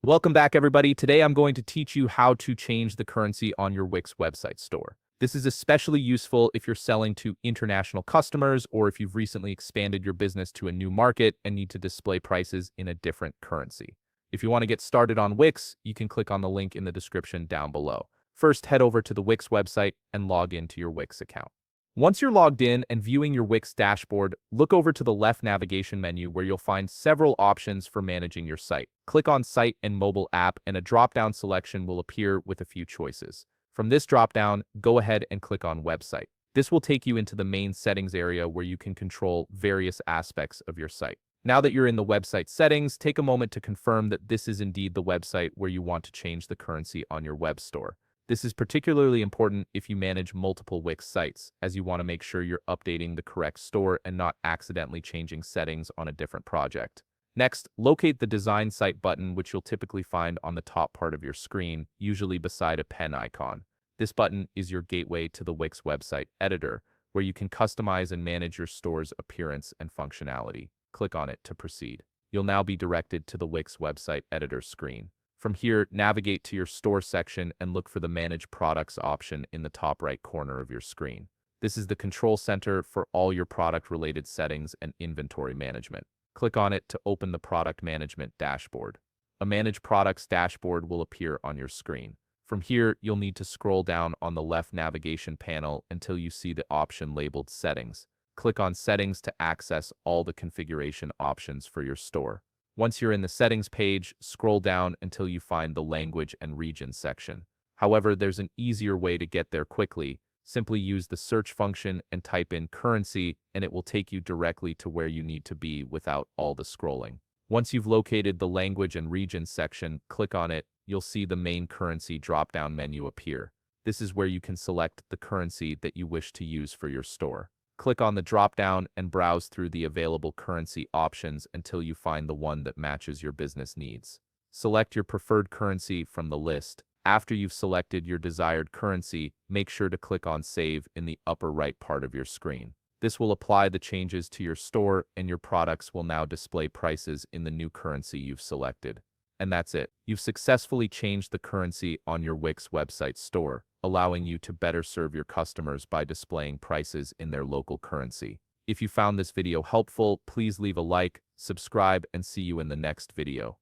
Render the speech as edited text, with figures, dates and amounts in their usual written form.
Welcome back, everybody. Today I'm going to teach you how to change the currency on your Wix website store. This is especially useful if you're selling to international customers or if you've recently expanded your business to a new market and need to display prices in a different currency. If you want to get started on Wix, you can click on the link in the description down below. First, head over to the Wix website and log into your Wix account. Once you're logged in and viewing your Wix dashboard, look over to the left navigation menu where you'll find several options for managing your site. Click on Site and Mobile App and a drop-down selection will appear with a few choices. From this drop-down, go ahead and click on Website. This will take you into the main settings area where you can control various aspects of your site. Now that you're in the website settings, take a moment to confirm that this is indeed the website where you want to change the currency on your web store. This is particularly important if you manage multiple Wix sites, as you want to make sure you're updating the correct store and not accidentally changing settings on a different project. Next, locate the Design Site button, which you'll typically find on the top part of your screen, usually beside a pen icon. This button is your gateway to the Wix website editor, where you can customize and manage your store's appearance and functionality. Click on it to proceed. You'll now be directed to the Wix website editor screen. From here, navigate to your store section and look for the Manage Products option in the top right corner of your screen. This is the control center for all your product-related settings and inventory management. Click on it to open the Product Management dashboard. A Manage Products dashboard will appear on your screen. From here, you'll need to scroll down on the left navigation panel until you see the option labeled Settings. Click on Settings to access all the configuration options for your store. Once you're in the settings page, scroll down until you find the language and region section. However, there's an easier way to get there quickly. Simply use the search function and type in currency, and it will take you directly to where you need to be without all the scrolling. Once you've located the language and region section, click on it. You'll see the main currency drop-down menu appear. This is where you can select the currency that you wish to use for your store. Click on the drop-down and browse through the available currency options until you find the one that matches your business needs. Select your preferred currency from the list. After you've selected your desired currency, make sure to click on Save in the upper right part of your screen. This will apply the changes to your store, and your products will now display prices in the new currency you've selected. And that's it. You've successfully changed the currency on your Wix website store, allowing you to better serve your customers by displaying prices in their local currency. If you found this video helpful, please leave a like, subscribe, and see you in the next video.